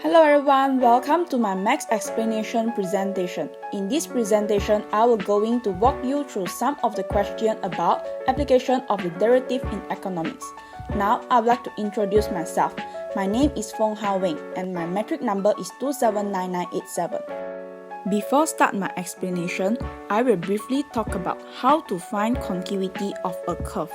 Hello everyone, welcome to my max explanation presentation. In this presentation, I will going to walk you through some of the questions about application of the derivative in economics. Now, I would like to introduce myself. My name is Fong Hao Weng and my metric number is 279987. Before start my explanation, I will briefly talk about how to find concavity of a curve.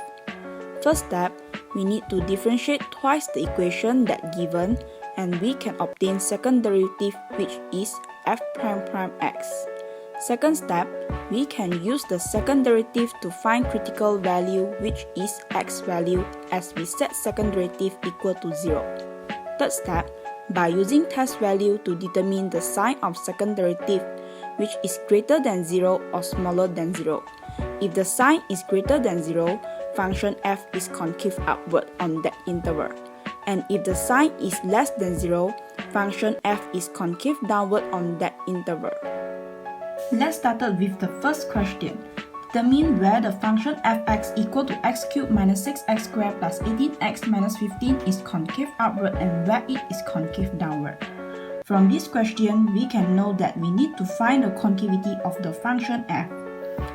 First step, we need to differentiate twice the equation that given and we can obtain second derivative which is f prime prime x. Second step, we can use the second derivative to find critical value which is x value as we set second derivative equal to 0. Third step, by using test value to determine the sign of second derivative which is greater than 0 or smaller than 0. If the sign is greater than 0, function f is concave upward on that interval. And if the sign is less than 0, function f is concave downward on that interval. Let's start with the first question. Determine where the function fx equal to x cubed minus 6x squared plus 18x minus 15 is concave upward and where it is concave downward. From this question, we can know that we need to find the concavity of the function f.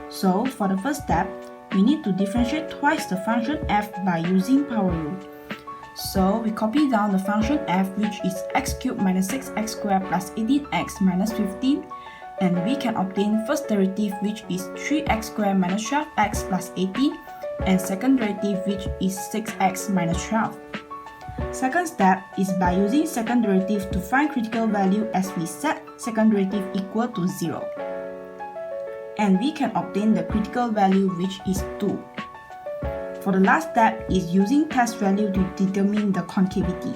So, for the first step, we need to differentiate twice the function f by using power rule. So, we copy down the function f which is x cubed minus 6x squared plus 18x minus 15 and we can obtain first derivative which is 3x squared minus 12x plus 18 and second derivative which is 6x minus 12. Second step is by using second derivative to find critical value as we set second derivative equal to 0. And we can obtain the critical value which is 2. For the last step is using test value to determine the concavity.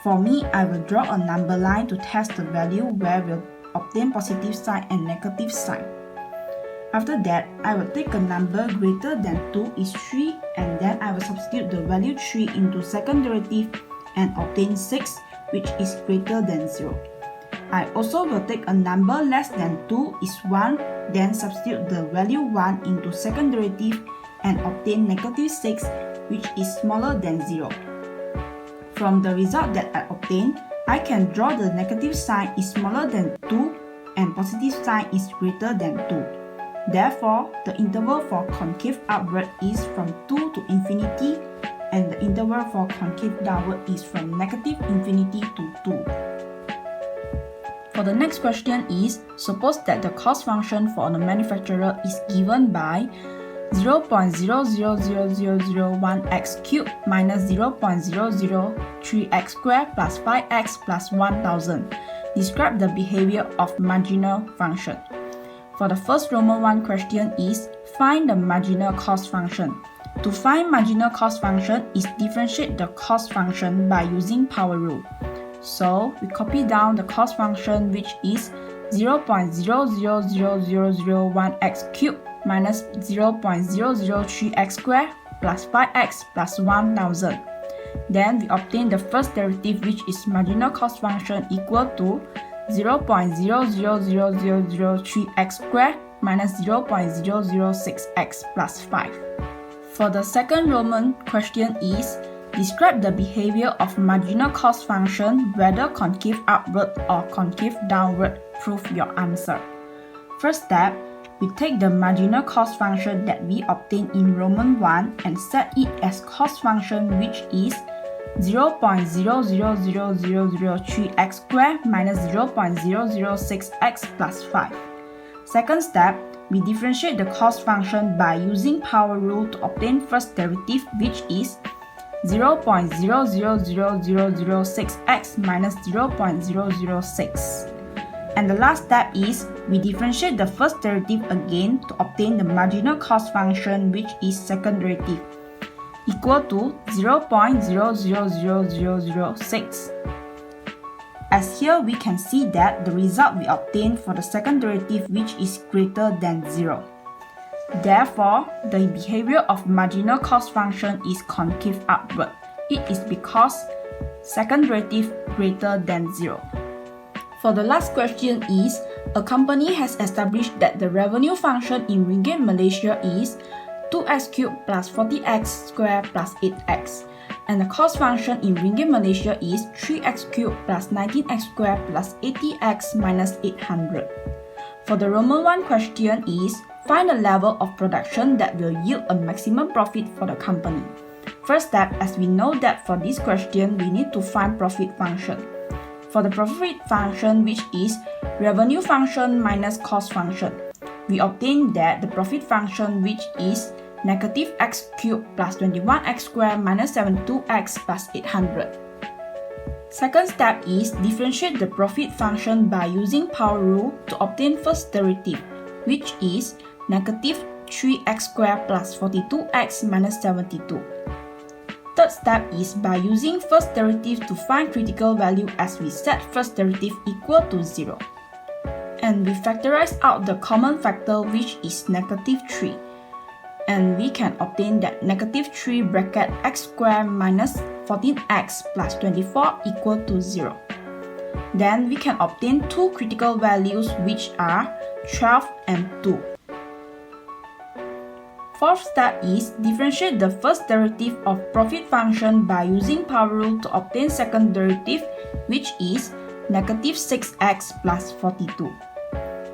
For me, I will draw a number line to test the value where we'll obtain positive sign and negative sign. After that, I will take a number greater than 2 is 3 and then I will substitute the value 3 into second derivative and obtain 6 which is greater than 0. I also will take a number less than 2 is 1, then substitute the value 1 into second derivative and obtain negative 6 which is smaller than 0. From the result that I obtained, I can draw the negative sign is smaller than 2 and positive sign is greater than 2. Therefore, the interval for concave upward is from 2 to infinity and the interval for concave downward is from negative infinity to 2. For the next question is, suppose that the cost function for the manufacturer is given by 0.000001x cubed minus 0.003x squared plus 5x plus 1000. Describe the behavior of marginal function. For the first Roman 1 question is, find the marginal cost function. To find marginal cost function is differentiate the cost function by using power rule. So, we copy down the cost function which is 0.000001x cubed minus 0.003x squared plus 5x plus 1000. Then we obtain the first derivative which is marginal cost function equal to 0.000003x squared minus 0.006x plus 5. For the second Roman question is, describe the behavior of marginal cost function whether concave upward or concave downward. Prove your answer. First step, we take the marginal cost function that we obtained in Roman 1 and set it as cost function which is 0.000003x squared minus 0.006x plus 5. Second step, we differentiate the cost function by using power rule to obtain first derivative which is 0.000006x minus 0.006. And the last step is, we differentiate the first derivative again to obtain the marginal cost function which is second derivative equal to 0.000006. As here we can see that the result we obtain for the second derivative which is greater than 0. Therefore, the behavior of marginal cost function is concave upward. It is because second derivative greater than 0. For the last question is, a company has established that the revenue function in Ringgit Malaysia is 2x cubed plus 40x squared plus 8x. And the cost function in Ringgit Malaysia is 3x cubed plus 19x squared plus 80x minus 800. For the Roman 1 question is, find the level of production that will yield a maximum profit for the company. First step, as we know that for this question, we need to find profit function. For the profit function, which is revenue function minus cost function, we obtain that the profit function, which is negative x cubed plus 21x squared minus 72x plus 800. Second step is differentiate the profit function by using power rule to obtain first derivative, which is negative 3x squared plus 42x minus 72. Third step is by using first derivative to find critical value as we set first derivative equal to 0. And we factorize out the common factor, which is negative 3. And we can obtain that negative 3 bracket x squared minus 14x plus 24 equal to 0. Then we can obtain two critical values, which are 12 and 2. Fourth step is differentiate the first derivative of profit function by using power rule to obtain second derivative, which is negative 6x plus 42.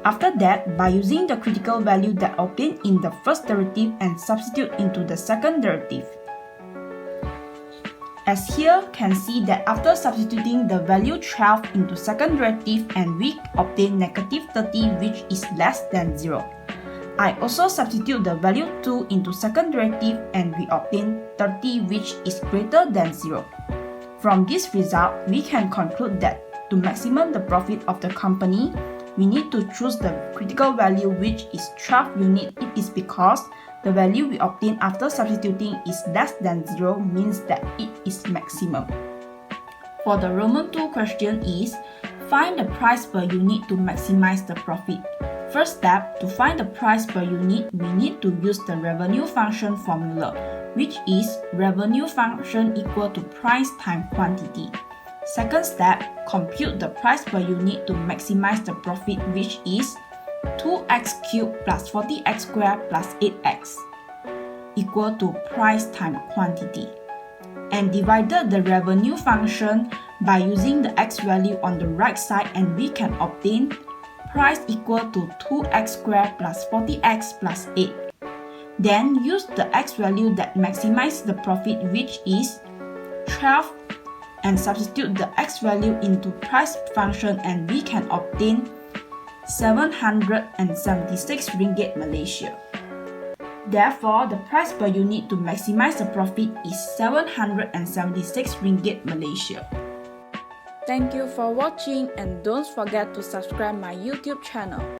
After that, by using the critical value that obtained in the first derivative and substitute into the second derivative. As here can see that after substituting the value 12 into second derivative and we obtain negative 30, which is less than 0. I also substitute the value 2 into second derivative and we obtain 30, which is greater than 0. From this result, we can conclude that to maximize the profit of the company, we need to choose the critical value, which is 12 unit. It is because the value we obtain after substituting is less than 0, means that it is maximum. For the Roman 2 question is, find the price per unit to maximize the profit. First step, to find the price per unit, we need to use the revenue function formula, which is revenue function equal to price times quantity. Second step, compute the price per unit to maximize the profit, which is 2x cubed plus 40x squared plus 8x equal to price times quantity. And divided the revenue function by using the x value on the right side, and we can obtain price equal to 2x squared plus 40x plus 8. Then use the x value that maximizes the profit, which is 12, and substitute the x value into price function and we can obtain 776 ringgit Malaysia. Therefore, the price per unit to maximize the profit is 776 ringgit Malaysia. Thank you for watching and don't forget to subscribe my YouTube channel.